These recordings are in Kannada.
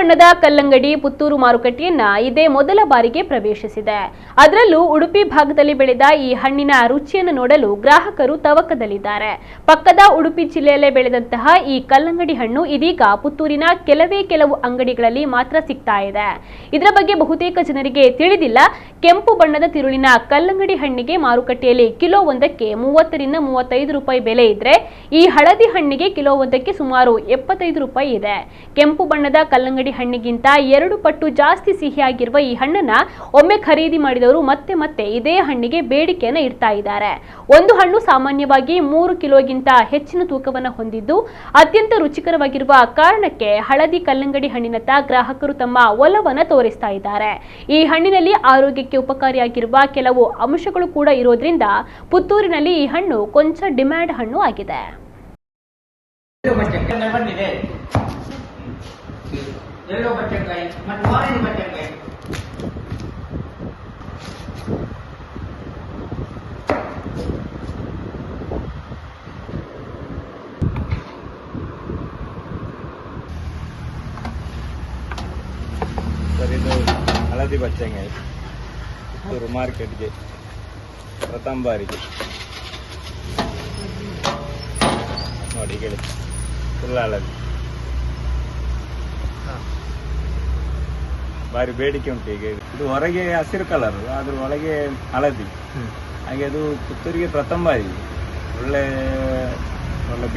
ಬಣ್ಣದ ಕಲ್ಲಂಗಡಿ ಪುತ್ತೂರು ಮಾರುಕಟ್ಟೆಯನ್ನ ಇದೇ ಮೊದಲ ಬಾರಿಗೆ ಪ್ರವೇಶಿಸಿದೆ. ಅದರಲ್ಲೂ ಉಡುಪಿ ಭಾಗದಲ್ಲಿ ಬೆಳೆದ ಈ ಹಣ್ಣಿನ ರುಚಿಯನ್ನು ನೋಡಲು ಗ್ರಾಹಕರು ತವಕದಲ್ಲಿದ್ದಾರೆ. ಪಕ್ಕದ ಉಡುಪಿ ಜಿಲ್ಲೆಯಲ್ಲೇ ಬೆಳೆದಂತಹ ಈ ಕಲ್ಲಂಗಡಿ ಹಣ್ಣು ಇದೀಗ ಪುತ್ತೂರಿನ ಕೆಲವು ಅಂಗಡಿಗಳಲ್ಲಿ ಮಾತ್ರ ಸಿಗ್ತಾ ಇದೆ. ಇದರ ಬಗ್ಗೆ ಬಹುತೇಕ ಜನರಿಗೆ ತಿಳಿದಿಲ್ಲ. ಕೆಂಪು ಬಣ್ಣದ ತಿರುಳಿನ ಕಲ್ಲಂಗಡಿ ಹಣ್ಣಿಗೆ ಮಾರುಕಟ್ಟೆಯಲ್ಲಿ ಕಿಲೋ ಒಂದಕ್ಕೆ 30 ರಿಂದ 35 ರೂಪಾಯಿ ಬೆಲೆ ಇದ್ರೆ, ಈ ಹಳದಿ ಹಣ್ಣಿಗೆ ಕಿಲೋ ಒಂದಕ್ಕೆ ಸುಮಾರು 75 ರೂಪಾಯಿ ಇದೆ. ಕೆಂಪು ಬಣ್ಣದ ಕಲ್ಲಂಗಡಿ ಹಣ್ಣಿಗಿಂತ 2 ಪಟ್ಟು ಜಾಸ್ತಿ ಸಿಹಿಯಾಗಿರುವ ಈ ಹಣ್ಣನ್ನ ಒಮ್ಮೆ ಖರೀದಿ ಮಾಡಿದವರು ಮತ್ತೆ ಇದೇ ಹಣ್ಣಿಗೆ ಬೇಡಿಕೆಯನ್ನು ಇಡ್ತಾ ಇದ್ದಾರೆ. ಒಂದು ಹಣ್ಣು ಸಾಮಾನ್ಯವಾಗಿ 3 ಕಿಲೋಗಿಂತ ಹೆಚ್ಚಿನ ತೂಕವನ್ನು ಹೊಂದಿದ್ದು ಅತ್ಯಂತ ರುಚಿಕರವಾಗಿರುವ ಕಾರಣಕ್ಕೆ ಹಳದಿ ಕಲ್ಲಂಗಡಿ ಹಣ್ಣಿನತ್ತ ಗ್ರಾಹಕರು ತಮ್ಮ ಒಲವನ್ನು ತೋರಿಸ್ತಾ ಇದ್ದಾರೆ. ಈ ಹಣ್ಣಿನಲ್ಲಿ ಆರೋಗ್ಯಕ್ಕೆ ಉಪಕಾರಿಯಾಗಿರುವ ಕೆಲವು ಅಂಶಗಳು ಕೂಡ ಇರೋದ್ರಿಂದ ಪುತ್ತೂರಿನಲ್ಲಿ ಈ ಹಣ್ಣು ಕೊಂಚ ಡಿಮ್ಯಾಂಡ್ ಹಣ್ಣು ಆಗಿದೆ. येलो बटनकाई ಮತ್ತು ಆರೆಂಜ್ ಬಟನ್ಕಾಯಿ ಸರ್, ಇದು ಹಳದಿ ಬಚ್ಚಂಗಾಯಿ ಪುತ್ತೂರು ಮಾರ್ಕೆಟ್ಗೆ ಪ್ರಥಮ ಬಾರಿಗೆ ನೋಡಿ ಹೇಳಿ, ಫುಲ್ ಹಳದಿ, ಭಾರಿ ಬೇಡಿಕೆ ಉಂಟು ಈಗ. ಇದು ಹೊರಗೆ ಹಸಿರು ಕಲರ್, ಅದ್ರ ಒಳಗೆ ಹಳದಿ, ಹಾಗೆ ಅದು ಪುತ್ತೂರಿಗೆ ಪ್ರಥಮ ಬಾರಿ. ಒಳ್ಳೆ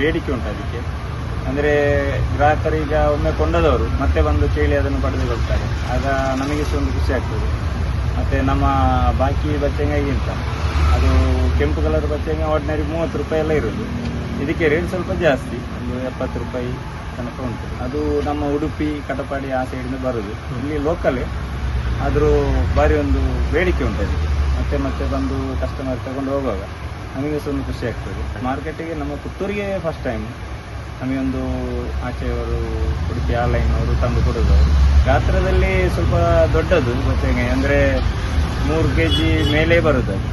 ಬೇಡಿಕೆ ಉಂಟು ಅದಕ್ಕೆ. ಅಂದರೆ ಗ್ರಾಹಕರು ಈಗ ಒಮ್ಮೆ ಕೊಂಡದವರು ಮತ್ತೆ ಬಂದು ಕೇಳಿ ಅದನ್ನು ಪಡೆದುಕೊಳ್ತಾರೆ. ಆಗ ನಮಗೆ ಸಹ ಒಂದು ಖುಷಿ ಆಗ್ತದೆ. ಮತ್ತು ನಮ್ಮ ಬಾಕಿ ಬಚ್ಚಂಗಾಯಿಗಿಂತ ಅದು ಕೆಂಪು ಕಲರ್ ಬಚ್ಚಂಗಾಯಿ ಆರ್ಡಿನರಿ 30 ರೂಪಾಯಿ ಎಲ್ಲ ಇರೋದು. ಇದಕ್ಕೆ ರೇಟ್ ಸ್ವಲ್ಪ ಜಾಸ್ತಿ, ಒಂದು 70 ರೂಪಾಯಿ ತನಕ ಉಂಟು. ಅದು ನಮ್ಮ ಉಡುಪಿ ಕಟಪಾಡಿ ಆ ಸೈಡಿಂದ ಬರೋದು. ಇಲ್ಲಿ ಲೋಕಲ್ ಆದರೂ ಭಾರಿ ಒಂದು ಬೇಡಿಕೆ ಉಂಟು ಅದಕ್ಕೆ. ಮತ್ತೆ ಬಂದು ಕಸ್ಟಮರ್ ತಗೊಂಡು ಹೋಗುವಾಗ ನಮಗೆ ಸಹ ಒಂದು ಖುಷಿ ಆಗ್ತದೆ. ಮಾರ್ಕೆಟಿಗೆ ನಮ್ಮ ಪುತ್ತೂರಿಗೆ ಫಸ್ಟ್ ಟೈಮ್ ನಮಗೊಂದು ಆಚೆಯವರು ಉಡುಪಿ ಆನ್ಲೈನ್ ಅವರು ತಂದು ಕೊಡೋದು. ಗಾತ್ರದಲ್ಲಿ ಸ್ವಲ್ಪ ದೊಡ್ಡದು ಬಚ್ಚಂಗಾಯಿ, ಅಂದರೆ 3 kg ಮೇಲೆ ಬರೋದು.